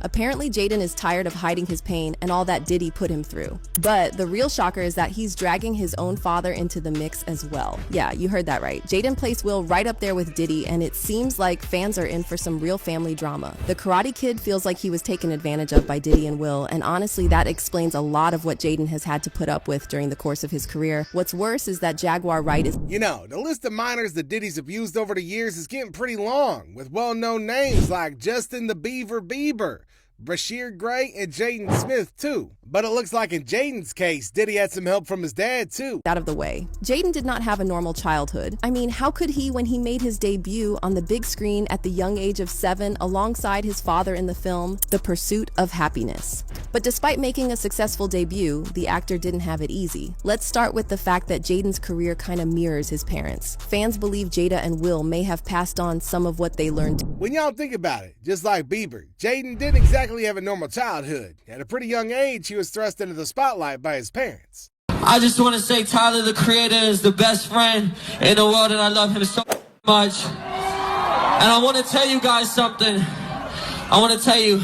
Apparently, Jaden is tired of hiding his pain and all that Diddy put him through. But the real shocker is that he's dragging his own father into the mix as well. Yeah, you heard that right. Jaden placed Will right up there with Diddy, and it seems like fans are in for some real family drama. The Karate Kid feels like he was taken advantage of by Diddy and Will, and honestly, that explains a lot of what Jaden has had to put up with during the course of his career. What's worse is that Jaguar Wright is... You know, the list of minors that Diddy's abused over the years is getting pretty long, with well-known names like Justin the Beaver Bieber, Brashear Gray, and Jaden Smith, too. But it looks like in Jaden's case, Diddy had some help from his dad, too. Out of the way. Jaden did not have a normal childhood. I mean, how could he when he made his debut on the big screen at the young age of 7 alongside his father in the film, The Pursuit of Happiness? But despite making a successful debut, the actor didn't have it easy. Let's start with the fact that Jaden's career kind of mirrors his parents. Fans believe Jada and Will may have passed on some of what they learned. When y'all think about it, just like Bieber, Jaden didn't exactly have a normal childhood. At a pretty young age, he was thrust into the spotlight by his parents. I just want to say Tyler, the Creator, is the best friend in the world, and I love him so much. And I want to tell you guys something. I want to tell you,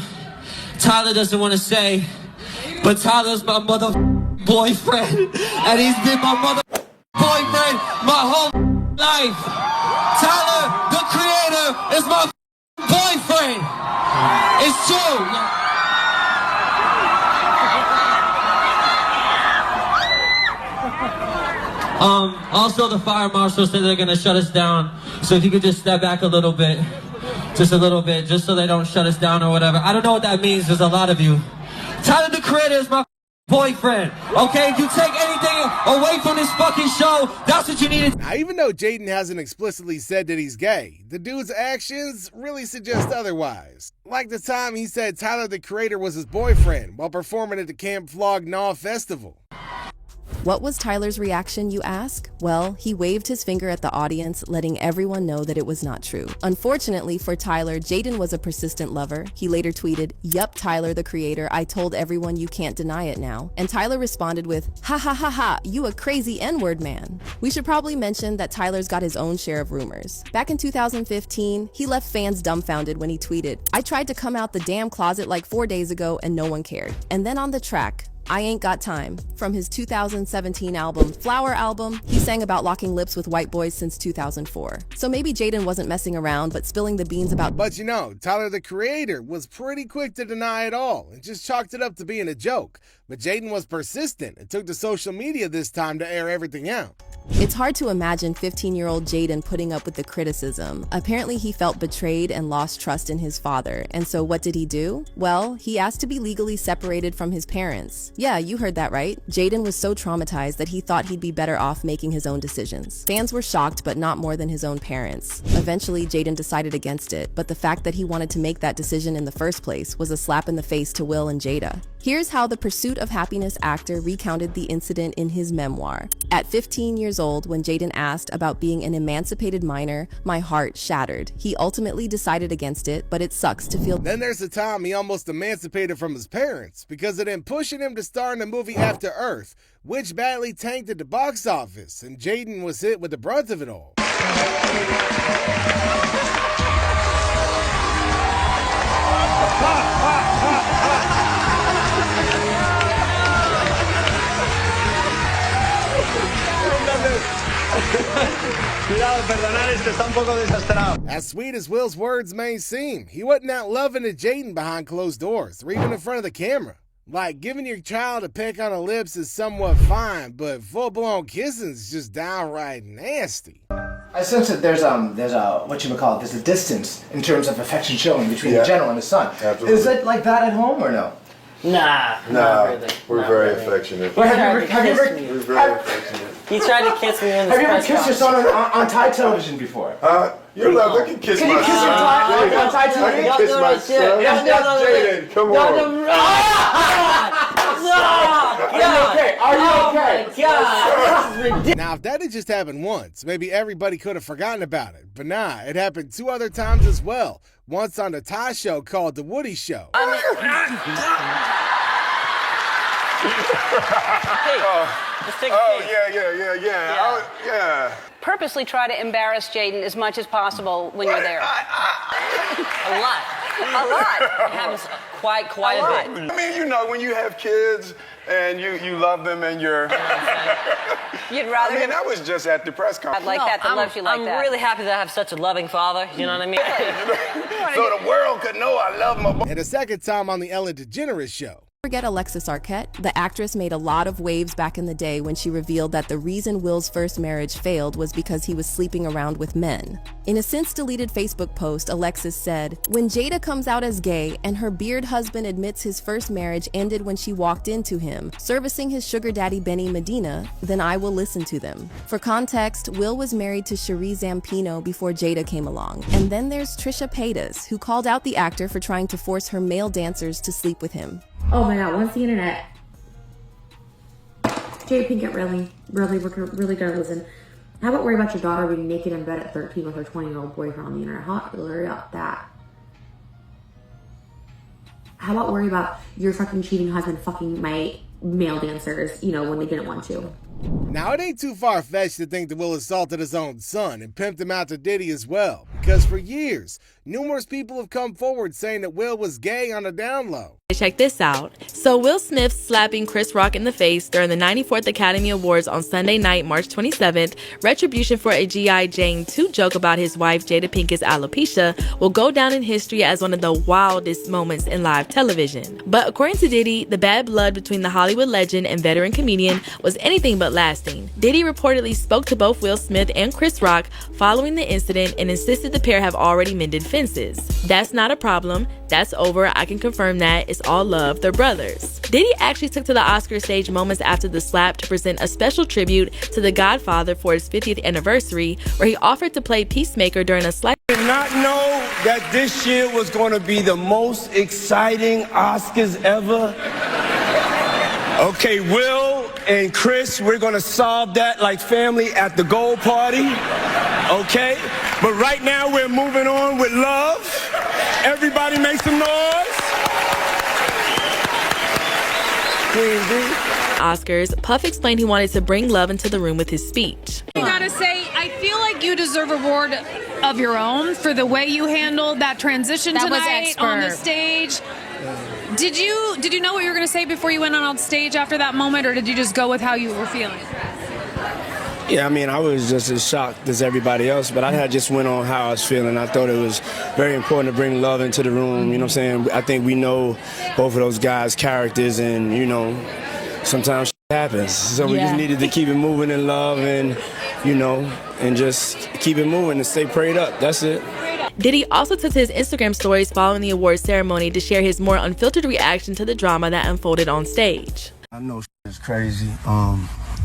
Tyler doesn't want to say, but Tyler's my mother boyfriend, and he's been my mother boyfriend my whole life. Tyler, the Creator, is my boyfriend. It's true. Also, the fire marshal said they're gonna shut us down. So if you could just step back a little bit, just a little bit, just so they don't shut us down or whatever. I don't know what that means. There's a lot of you. Tyler, the Creator, is my boyfriend. Okay, if you take anything away from this fucking show, that's what you needed. Now, even though Jaden hasn't explicitly said that he's gay, the dude's actions really suggest otherwise. Like the time he said Tyler, the Creator, was his boyfriend while performing at the Camp Flog Gnaw Festival. What was Tyler's reaction, you ask? Well, he waved his finger at the audience, letting everyone know that it was not true. Unfortunately for Tyler, Jaden was a persistent lover. He later tweeted, "Yup, Tyler, the Creator, I told everyone you can't deny it now." And Tyler responded with, "Ha ha ha ha, you a crazy N-word man." We should probably mention that Tyler's got his own share of rumors. Back in 2015, he left fans dumbfounded when he tweeted, "I tried to come out the damn closet like 4 days ago and no one cared." And then on the track, I Ain't Got Time, from his 2017 album, Flower Album, he sang about locking lips with white boys since 2004. So maybe Jaden wasn't messing around, but spilling the beans about... But you know, Tyler, the Creator, was pretty quick to deny it all and just chalked it up to being a joke. But Jaden was persistent and took to social media this time to air everything out. It's hard to imagine 15-year-old Jaden putting up with the criticism. Apparently he felt betrayed and lost trust in his father. And so what did he do? Well, he asked to be legally separated from his parents. Yeah, you heard that right. Jaden was so traumatized that he thought he'd be better off making his own decisions. Fans were shocked, but not more than his own parents. Eventually, Jaden decided against it, but the fact that he wanted to make that decision in the first place was a slap in the face to Will and Jada. Here's how the Pursuit of Happiness actor recounted the incident in his memoir. At 15 years old, when Jaden asked about being an emancipated minor, my heart shattered. He ultimately decided against it, but it sucks to feel... Then there's the time he almost emancipated from his parents because of them pushing him to star in the movie After Earth, which badly tanked at the box office, and Jaden was hit with the brunt of it all. Cuidado, perdonar, está un poco desastrado. As sweet as Will's words may seem, he wasn't out loving to Jaden behind closed doors, or even in front of the camera. Like, giving your child a peck on the lips is somewhat fine, but full-blown kissing is just downright nasty. I sense that there's a distance in terms of affection showing between the general and his son. Absolutely. Is it like that at home or no? Nah, really. We're very affectionate. Well, have you ever We're very affectionate. He tried to kiss me in the Have you ever kissed your son on Thai television before? You're allowed. I can kiss my son. Can you kiss your on Thai I television? can kiss my son. Jaden, come on. Are you okay? God. Now, if that had just happened once, maybe everybody could have forgotten about it. But nah, it happened 2 other times as well. Once on the Thai show called The Woody Show. Let's take a peek. Yeah. Purposely try to embarrass Jaden as much as possible when you're there. A lot. A lot. It happens quite a bit. I mean, you know, when you have kids and you love them and you're... You'd rather... I mean, that was just at the press conference. I'd like that loves you like that. I'm really happy that I have such a loving father, you know what I mean? So the world could know I love my boy. And a second time on the Ellen DeGeneres Show. Forget Alexis Arquette. The actress made a lot of waves back in the day when she revealed that the reason Will's first marriage failed was because he was sleeping around with men. In a since-deleted Facebook post, Alexis said, "When Jada comes out as gay and her beard husband admits his first marriage ended when she walked into him, servicing his sugar daddy Benny Medina, then I will listen to them." For context, Will was married to Cherie Zampino before Jada came along. And then there's Trisha Paytas, who called out the actor for trying to force her male dancers to sleep with him. Oh my god, once the internet. Jada Pinkett really gonna listen. How about worry about your daughter being naked in bed at 13 with her 20-year-old boyfriend on the internet? How worry about that? How about worry about your fucking cheating husband fucking my male dancers, you know, when they didn't want to? Now, it ain't too far-fetched to think that Will assaulted his own son and pimped him out to Diddy as well, because for years, numerous people have come forward saying that Will was gay on the down low. Check this out. So Will Smith slapping Chris Rock in the face during the 94th Academy Awards on Sunday night, March 27th, retribution for a G.I. Jane 2 joke about his wife Jada Pinkett's alopecia, will go down in history as one of the wildest moments in live television. But according to Diddy, the bad blood between the Hollywood legend and veteran comedian was anything but lasting. Diddy reportedly spoke to both Will Smith and Chris Rock following the incident and insisted the pair have already mended fences. "That's not a problem. That's over. I can confirm that. It's all love. They're brothers." Diddy actually took to the Oscar stage moments after the slap to present a special tribute to The Godfather for his 50th anniversary, where he offered to play Peacemaker during a slight... I did not know that this year was going to be the most exciting Oscars ever. Okay, Will and Chris, we're going to solve that like family at the gold party. Okay? But right now we're moving on with love. Everybody make some noise. Oscars, Puff explained he wanted to bring love into the room with his speech. I gotta say, I feel like you deserve a award of your own for the way you handled that transition tonight on the stage. Did you know what you were gonna say before you went on stage after that moment, or did you just go with how you were feeling? Yeah, I mean, I was just as shocked as everybody else, but I had just went on how I was feeling. I thought it was very important to bring love into the room, you know what I'm saying? I think we know both of those guys' characters, and, you know, sometimes shit happens. So we just needed to keep it moving in love and, you know, and just keep it moving and stay prayed up. That's it. Diddy also took to his Instagram stories following the awards ceremony to share his more unfiltered reaction to the drama that unfolded on stage. I know it's crazy.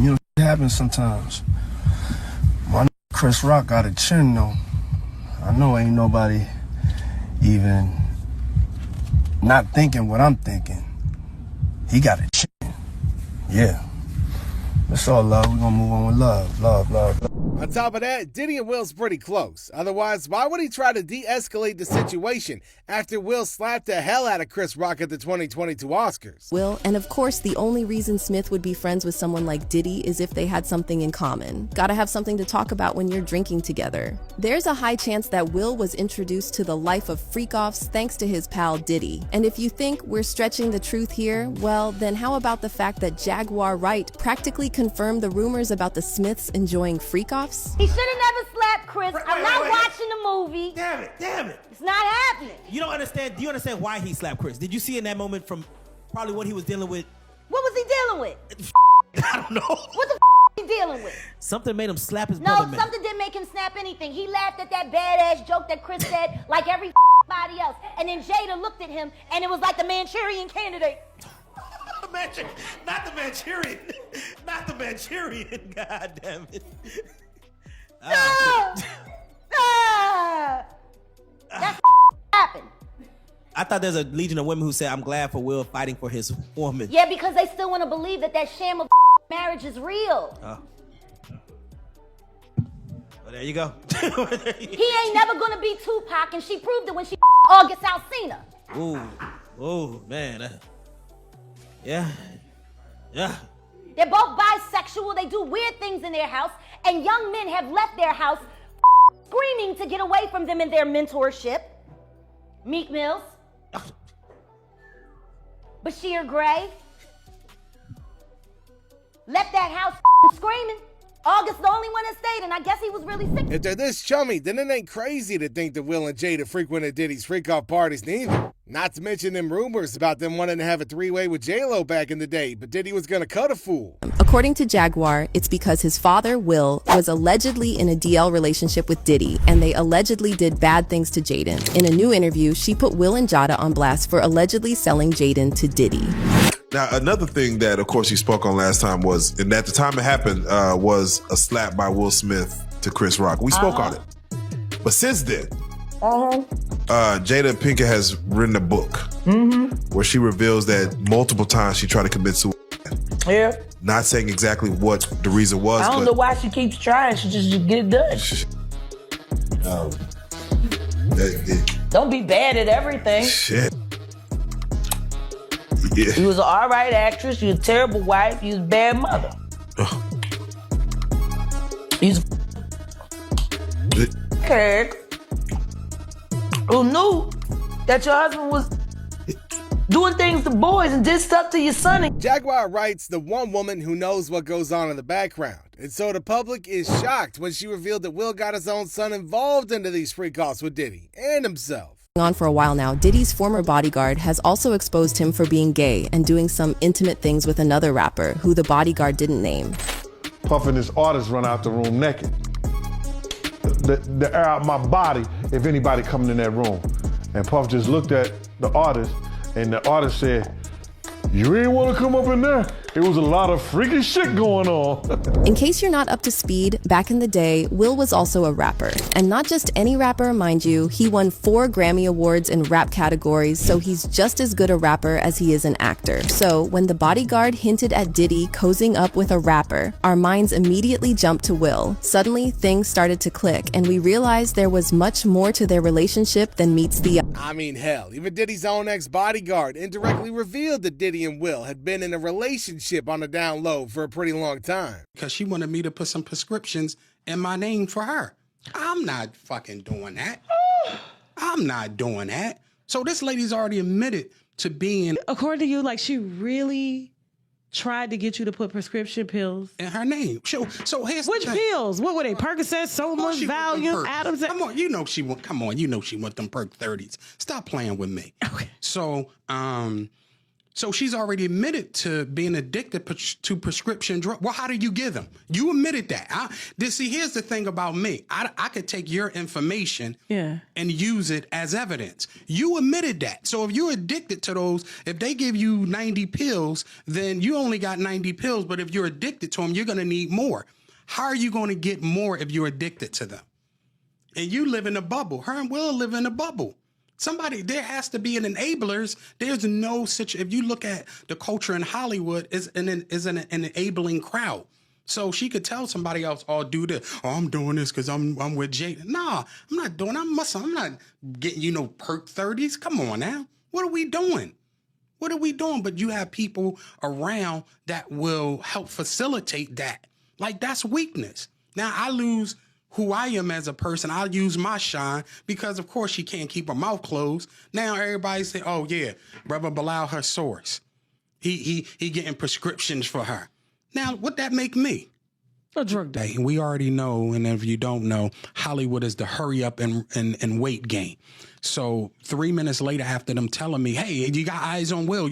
You know, it happens sometimes. My Chris Rock got a chin though. I know ain't nobody even not thinking what I'm thinking. He got a chin. Yeah. It's all love. We're gonna move on with love. Love, love, love. On top of that, Diddy and Will's pretty close. Otherwise, why would he try to de-escalate the situation after Will slapped the hell out of Chris Rock at the 2022 Oscars? Will, and of course, the only reason Smith would be friends with someone like Diddy is if they had something in common. Gotta have something to talk about when you're drinking together. There's a high chance that Will was introduced to the life of freak-offs thanks to his pal Diddy. And if you think we're stretching the truth here, well, then how about the fact that Jaguar Wright practically confirmed the rumors about the Smiths enjoying freak-offs? He should have never slapped Chris. I'm not watching the movie. Damn it. It's not happening. You don't understand. Do you understand why he slapped Chris? Did you see in that moment from probably what he was dealing with? What was he dealing with? I don't know. What the he dealing with? Something made him slap his brother, man. No, something didn't make him snap anything. He laughed at that badass joke that Chris said like everybody else. And then Jada looked at him and it was like the Manchurian Candidate. Not the Manchurian. Not the Manchurian. God damn it. That's happened. I thought there's a legion of women who said, I'm glad for Will fighting for his woman. Yeah, because they still want to believe that sham of marriage is real. Well, there you go. He ain't never going to be Tupac, and she proved it when she August Alsina. Ooh, man. Yeah. They're both bisexual. They do weird things in their house, and young men have left their house screaming to get away from them in their mentorship. Meek Mills. Bashir Gray. Left that house screaming. August the only one that stayed, and I guess he was really sick. If they're this chummy, then it ain't crazy to think that Will and Jada frequented Diddy's freak-off parties neither. Not to mention them rumors about them wanting to have a three-way with J-Lo back in the day, but Diddy was gonna cut a fool. According to Jaguar, it's because his father, Will, was allegedly in a DL relationship with Diddy, and they allegedly did bad things to Jaden. In a new interview, she put Will and Jada on blast for allegedly selling Jaden to Diddy. Now, another thing that, of course, he spoke on last time was, and at the time it happened, was a slap by Will Smith to Chris Rock. We spoke on it. But since then, Jada Pinkett has written a book where she reveals that multiple times she tried to commit suicide. Yeah. Not saying exactly what the reason was. I don't know why she keeps trying. She just get it done. Don't be bad at everything. Shit. Yeah. You was an all right actress. You was a terrible wife. You was a bad mother. You was a kid who knew that your husband was doing things to boys and did stuff to your son. Jaguar writes the one woman who knows what goes on in the background. And so the public is shocked when she revealed that Will got his own son involved into these freak-offs with Diddy and himself. On for a while now, Diddy's former bodyguard has also exposed him for being gay and doing some intimate things with another rapper who the bodyguard didn't name. Puff and his artist run out the room naked. They air out my body if anybody coming in that room. And Puff just looked at the artist, and the artist said, "You ain't want to come up in there. It was a lot of freaky shit going on." In case you're not up to speed, back in the day, Will was also a rapper. And not just any rapper, mind you, he won 4 Grammy Awards in rap categories, so he's just as good a rapper as he is an actor. So when the bodyguard hinted at Diddy cozying up with a rapper, our minds immediately jumped to Will. Suddenly, things started to click, and we realized there was much more to their relationship than meets the eye. I mean, hell, even Diddy's own ex-bodyguard indirectly revealed that Diddy and Will had been in a relationship on the down low for a pretty long time. Because she wanted me to put some prescriptions in my name for her. I'm not fucking doing that. I'm not doing that. So this lady's already admitted to being... According to you, like, she really tried to get you to put prescription pills in her name. So here's which pills? What were they? Percocet, Soma, Valium, Adams? Come on, you know she want them Perk 30s. Stop playing with me. Okay. So she's already admitted to being addicted to prescription drugs. Well, how do you give them? You admitted that. Here's the thing about me. I could take your information and use it as evidence. You admitted that. So if you're addicted to those, if they give you 90 pills, then you only got 90 pills. But if you're addicted to them, you're going to need more. How are you going to get more if you're addicted to them? And you live in a bubble. Her and Will live in a bubble. There has to be an enablers. There's no such, if you look at the culture in Hollywood, is an enabling crowd. So she could tell somebody else, "Oh, do this. Oh, I'm doing this because I'm with Jaden." Nah, I'm not doing. I'm not getting Perk 30s. Come on now. What are we doing? What are we doing? But you have people around that will help facilitate that. Like, that's weakness. Now I lose who I am as a person. I'll use my shine because, of course, she can't keep her mouth closed. Now everybody say, "Oh yeah, Brother Bilal, her source. He getting prescriptions for her." Now, what that make me? A drug day. We already know, and if you don't know, Hollywood is the hurry up and wait game. So 3 minutes later, after them telling me, "Hey, you got eyes on Will.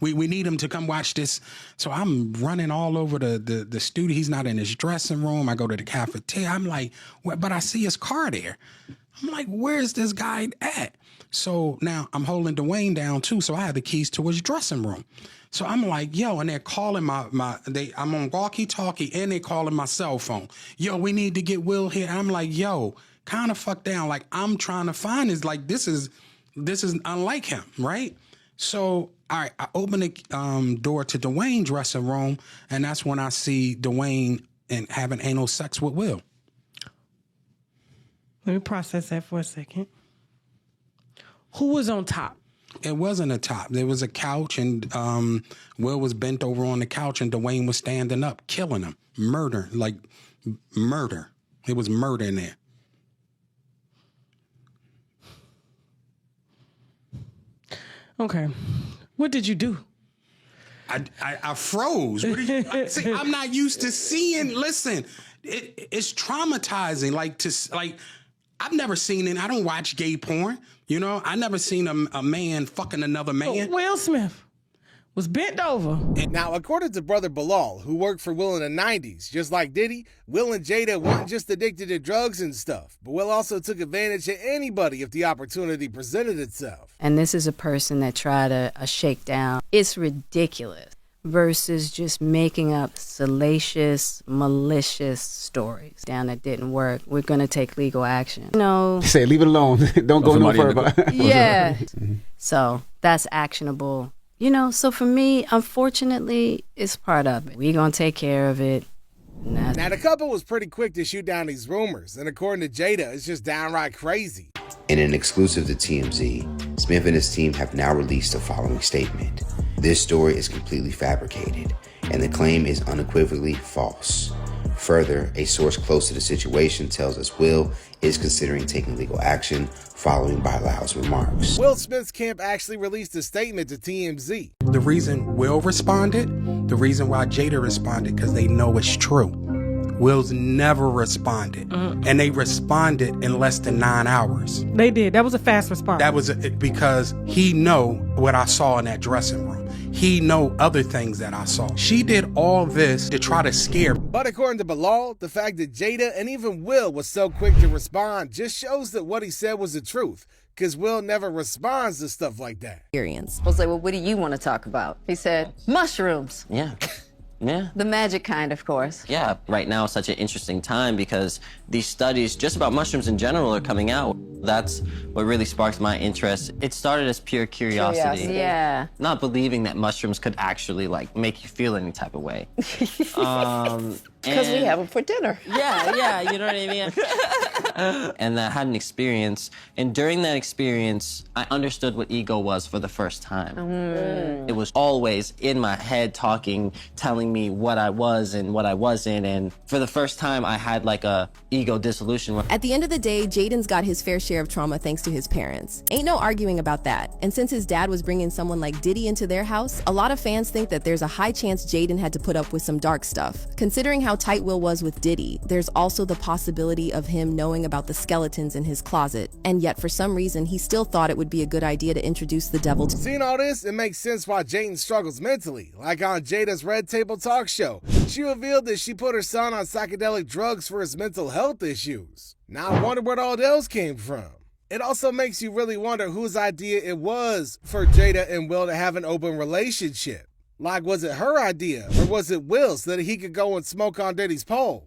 We need him to come watch this." So I'm running all over the studio. He's not in his dressing room. I go to the cafeteria. I'm like, but I see his car there. I'm like, where's this guy at? So now I'm holding Dwayne down too. So I have the keys to his dressing room. So I'm like, yo, and they're calling I'm on walkie-talkie and they're calling my cell phone. Yo, we need to get Will here. And I'm like, yo, kind of fuck down. Like, I'm trying to find this is unlike him, right? So, all right, I open the door to Dwayne's dressing room, and that's when I see Dwayne and having anal sex with Will. Let me process that for a second. Who was on top? It wasn't a top. There was a couch, and Will was bent over on the couch, and Dwayne was standing up, killing him. Murder. It was murder in there. Okay. What did you do? I froze. What did you, see, I'm not used to seeing. Listen, it's traumatizing. I've never seen it. I don't watch gay porn. You know, I never seen a man fucking another man. Will Smith was bent over. Now, according to brother Bilal, who worked for Will in the 90s, just like Diddy, Will and Jada weren't just addicted to drugs and stuff, but Will also took advantage of anybody if the opportunity presented itself. And this is a person that tried a shakedown. It's ridiculous versus just making up salacious, malicious stories. Down that didn't work. We're going to take legal action. No. Say, leave it alone. Don't go no further. Yeah. So that's actionable. You know, so for me, unfortunately, it's part of it. We're going to take care of it. Now, the couple was pretty quick to shoot down these rumors, and according to Jada, it's just downright crazy. In an exclusive to TMZ, Smith and his team have now released the following statement. This story is completely fabricated, and the claim is unequivocally false. Further, a source close to the situation tells us Will is considering taking legal action following Bilal's remarks. Will Smith's camp actually released a statement to TMZ. The reason Will responded, the reason why Jada responded, because they know it's true. Will's never responded, and they responded in less than 9 hours. They did. That was a fast response. That was because he know what I saw in that dressing room. He know other things that I saw. She did all this to try to scare me. But according to Bilal, the fact that Jada and even Will was so quick to respond just shows that what he said was the truth, because Will never responds to stuff like that. I was like, well, what do you want to talk about? He said, mushrooms. Yeah. Yeah. The magic kind, of course. Yeah, right now is such an interesting time because these studies just about mushrooms in general are coming out. That's what really sparked my interest. It started as pure curiosity. Yeah. Not believing that mushrooms could actually make you feel any type of way. Because we have them for dinner. Yeah, you know what I mean? And I had an experience, and during that experience, I understood what ego was for the first time. It was always in my head talking, telling me what I was and what I wasn't, and for the first time, I had a ego dissolution. At the end of the day, Jaden's got his fair share of trauma thanks to his parents. Ain't no arguing about that. And since his dad was bringing someone like Diddy into their house, a lot of fans think that there's a high chance Jaden had to put up with some dark stuff. Considering how tight Will was with Diddy, there's also the possibility of him knowing about the skeletons in his closet, and yet for some reason he still thought it would be a good idea to introduce the devil to— Seeing all this, it makes sense why Jaden struggles mentally. Like on Jada's Red Table Talk show, she revealed that she put her son on psychedelic drugs for his mental health issues. Now I wonder where all those came from. It also makes you really wonder whose idea it was for Jada and Will to have an open relationship. Like, was it her idea, or was it Will's so that he could go and smoke on Diddy's pole?